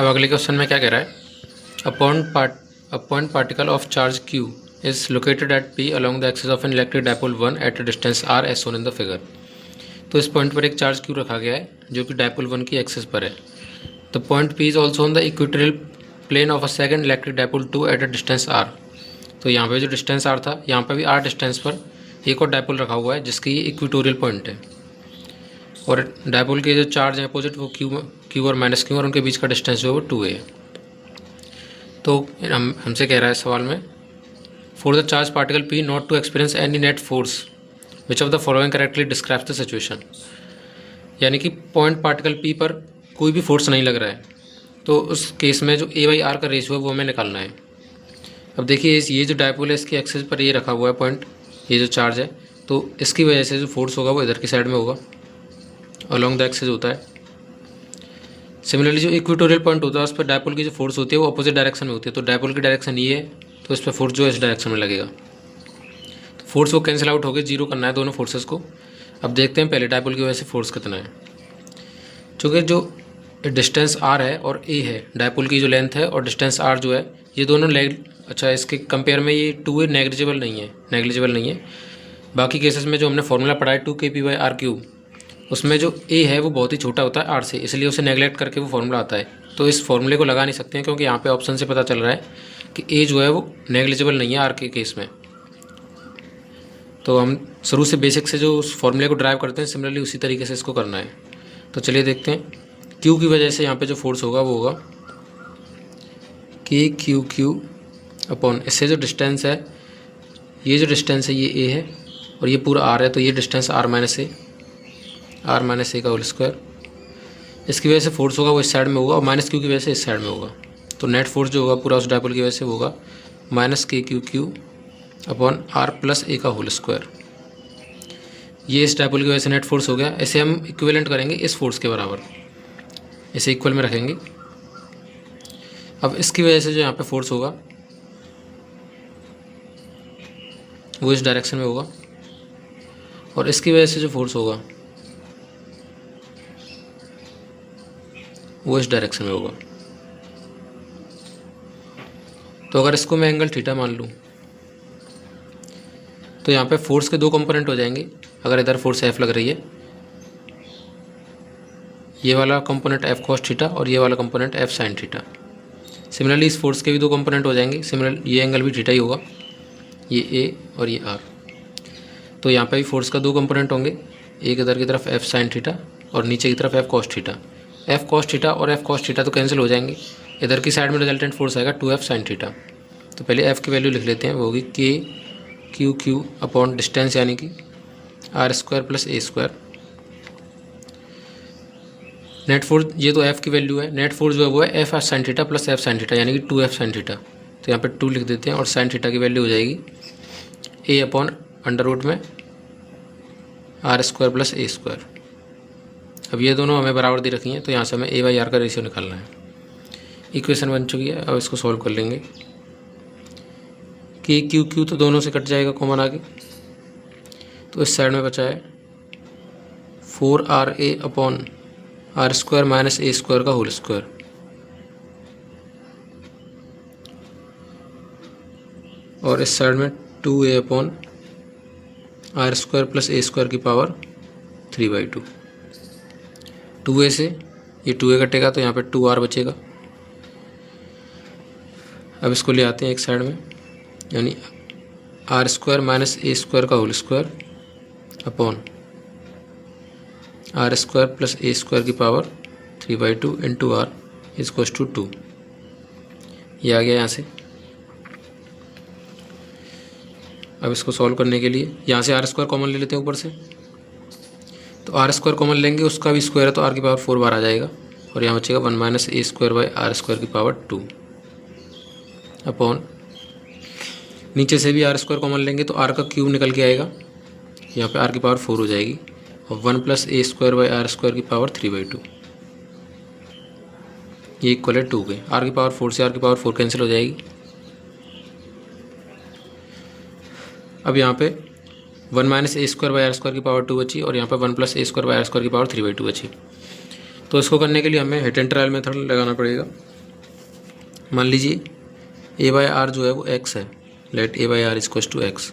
अब अगले क्वेश्चन में क्या कह रहा है, a point particle of charge q is located at p along the axis of an electric dipole 1 at a distance r as shown in the figure. तो इस पॉइंट पर एक चार्ज q रखा गया है जो कि डायपोल 1 की एक्सिस पर है। The point p is also on the equatorial plane of a second electric dipole 2 at a distance r। तो यहाँ पे जो डिस्टेंस r था, यहाँ पे भी r डिस्टेंस पर एक और डायपोल रखा हुआ है जिसकी ये इक्वेटोरियल पॉइंट है, और डायपोल के जो चार्ज है अपोजिट वो q और माइनस q, और उनके बीच का डिस्टेंस जो है वो 2a है। तो हमसे कह रहा है सवाल में, for the charge particle p not to experience any net force which of the following correctly describes the situation. यानी कि पॉइंट पार्टिकल p पर कोई भी फोर्स नहीं लग रहा है, तो उस केस में जो a/r का रेशियो है वो हमें निकालना है। अब देखिए ये जो डायपोल है इसकी एक्सिस पर ये रखा हुआ है पॉइंट, ये जो चार्ज है, तो इसकी वजह से जो फोर्स होगा वो इधर की साइड में होगा, अलॉन्ग द एक्सिस होता है। सिमिलरली जो इक्वेटोरियल पॉइंट होता है उस पर डायपोल की जो फोर्स होती है वो अपोजिट डायरेक्शन में होती है। तो डायपोल की डायरेक्शन ये है, तो इस पर फोर्स जो है इस डायरेक्शन में लगेगा। तो फोर्स को कैंसिल आउट होकर जीरो करना है दोनों फोर्सेस को। अब देखते हैं पहले डायपोल की वजह से फोर्स कितना है। चूँकि जो डिस्टेंस r है और a है, डायपोल की जो लेंथ है और डिस्टेंस r जो है, ये दोनों इसके कंपेयर में ये 2a नेग्लिजिबल नहीं है। बाकी केसेस में जो हमने फॉर्मूला पढ़ा है 2kp/r³, उसमें जो a है वो बहुत ही छोटा होता है r से, इसलिए उसे नेगलेक्ट करके वो फार्मूला आता है। तो इस फार्मूले को लगा नहीं सकते हैं क्योंकि यहाँ पे ऑप्शन से पता चल रहा है कि a जो है वो नेग्लिजिबल नहीं है r के केस में। तो हम शुरू से बेसिक से जो उस फार्मूले को ड्राइव करते हैं, सिमिलरली उसी तरीके से इसको करना है। तो चलिए देखते हैं। q की वजह से यहाँ पर जो फोर्स होगा वो होगा k अपॉन इससे जो डिस्टेंस है, ये जो डिस्टेंस है ये a है और ये पूरा r है, तो ये डिस्टेंस r माइनस a का होल स्क्वायर। इसकी वजह से फोर्स होगा वो इस साइड में होगा और माइनस q की वजह से इस साइड में होगा। तो नेट फोर्स जो होगा पूरा उस डायपोल की वजह से होगा minus k upon r plus a का होल स्क्वायर। ये इस डायपोल की वजह से नेट फोर्स हो गया। इसे हम इक्विवेलेंट करेंगे इस फोर्स के बराबर, इसे इक्वल में रखेंगे। अब इसकी वजह से जो यहाँ पे फोर्स होगा वो इस डायरेक्शन में होगा, और इसकी वजह से जो फोर्स होगा वो इस डायरेक्शन में होगा। तो अगर इसको मैं एंगल थीटा मान लूँ तो यहाँ पे फोर्स के दो कंपोनेंट हो जाएंगे। अगर इधर फोर्स F लग रही है, ये वाला कंपोनेंट F cos थीटा और ये वाला component F sin theta. Similarly इस फोर्स के भी दो कंपोनेंट हो जाएंगे। सिमिलर ये एंगल भी थीटा ही होगा, ये A और ये R। तो यहाँ पे भी फोर्स का दो कंपोनेंट होंगे, एक इधर की तरफ F sin थीटा और नीचे की तरफ F cos theta. F cos theta और F cos थीटा तो कैंसिल हो जाएंगे। इधर की साइड में रिजल्टेंट फोर्स आएगा 2F sin थीटा। तो पहले F की वैल्यू लिख लेते हैं, वो होगी k अपॉन डिस्टेंस यानी कि r² plus a²। Net force ये तो F की वैल्यू है, नेट फोर्स जो है वो है F sin theta plus F sin theta यानी कि 2F sin थीटा। तो यहाँ पे 2 लिख देते हैं और sin थीटा की वैल्यू हो जाएगी a अपॉन अंडर रूट में r² प्लस a²। अब ये दोनों हमें बराबर दे रखी हैं, तो यहाँ से हमें a/r का रेशियो निकालना है। इक्वेशन बन चुकी है, अब इसको सॉल्व कर लेंगे। k तो दोनों से कट जाएगा कॉमन आगे, तो इस साइड में बचा है 4ra upon r² minus a² का होल स्क्वायर। और इस साइड में 2a upon r² plus a² की पावर 3/2। 2a से ये 2a कटेगा तो यहाँ पे 2r बचेगा। अब इसको ले आते हैं एक साइड में, यानी r² माइनस a² का whole square upon r² plus a² की power 3/2 into r equals to 2। ये आ गया यहाँ से। अब इसको सॉल्व करने के लिए यहाँ से r² कॉमन ले लेते हैं ऊपर से, तो r² कॉमन लेंगे, उसका भी स्क्वायर है तो r की पावर 4 बार आ जाएगा, और यहाँ बचेगा 1 माइनस a²/r² की पावर 2 अपॉन, नीचे से भी r² कॉमन लेंगे तो r का क्यूब निकल के आएगा, यहाँ पे r की पावर 4 हो जाएगी, और 1 प्लस a²/r² की पावर 3/2। ये इक्वल है 2 के। r की पावर 4 से r की पावर 4 कैंसिल हो जाएगी। अब यहाँ पे 1 माइनस a²/r² की पावर 2 बची, और यहाँ पे 1 प्लस a²/r² की पावर 3/2 बची। तो इसको करने के लिए हमें हिट एंड ट्रायल मेथड लगाना पड़ेगा। मान लीजिए ए बाई आर जो है वो एक्स है, let a by r equals to x.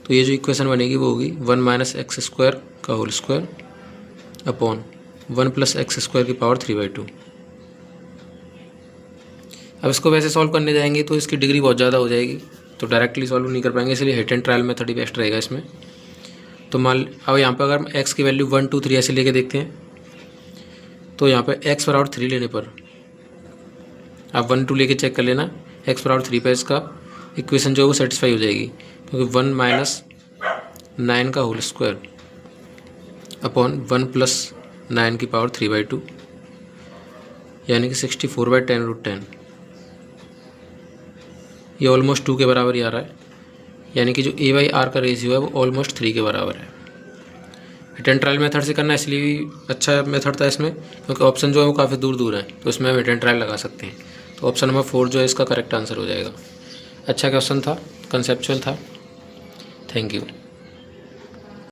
तो ये जो इक्वेशन बनेगी वो होगी 1 माइनस एक्स स्क्वायर का whole square upon 1 plus x square की पावर 3/2। अब इसको वैसे सॉल्व करने जाएंगे तो इसकी डिग्री बहुत ज़्यादा हो जाएगी, तो डायरेक्टली सॉल्व नहीं कर पाएंगे, इसलिए hit and trial method he best रहेगा इसमें। तो मान अब यहाँ पर अगर हम एक्स की वैल्यू 1 2 3 ऐसे लेके देखते हैं, तो यहाँ पे एक्स बराबर 3 लेने पर आप 1 2 लेके चेक कर लेना, एक्स बराबर 3 पे इसका इक्वेशन जो है वो सेटिस्फाई हो जाएगी, क्योंकि 1 माइनस 9 का होल स्क्वायर अपॉन 1 प्लस 9 की पावर 3/2 यानी कि 64/10√10। ये ऑलमोस्ट 2 के बराबर ही आ रहा है, यानी कि जो ए बाई आर का रेशियो है वो ऑलमोस्ट 3 के बराबर है। हिट एंड ट्रायल मेथड से करना इसलिए भी अच्छा मेथड था इसमें, क्योंकि ऑप्शन जो है वो काफ़ी दूर दूर है, तो इसमें हम हिट एंड ट्रायल लगा सकते हैं। तो ऑप्शन नंबर 4 जो है इसका करेक्ट आंसर हो जाएगा। अच्छा क्वेश्चन था, कंसेप्चुअल था। Thank you.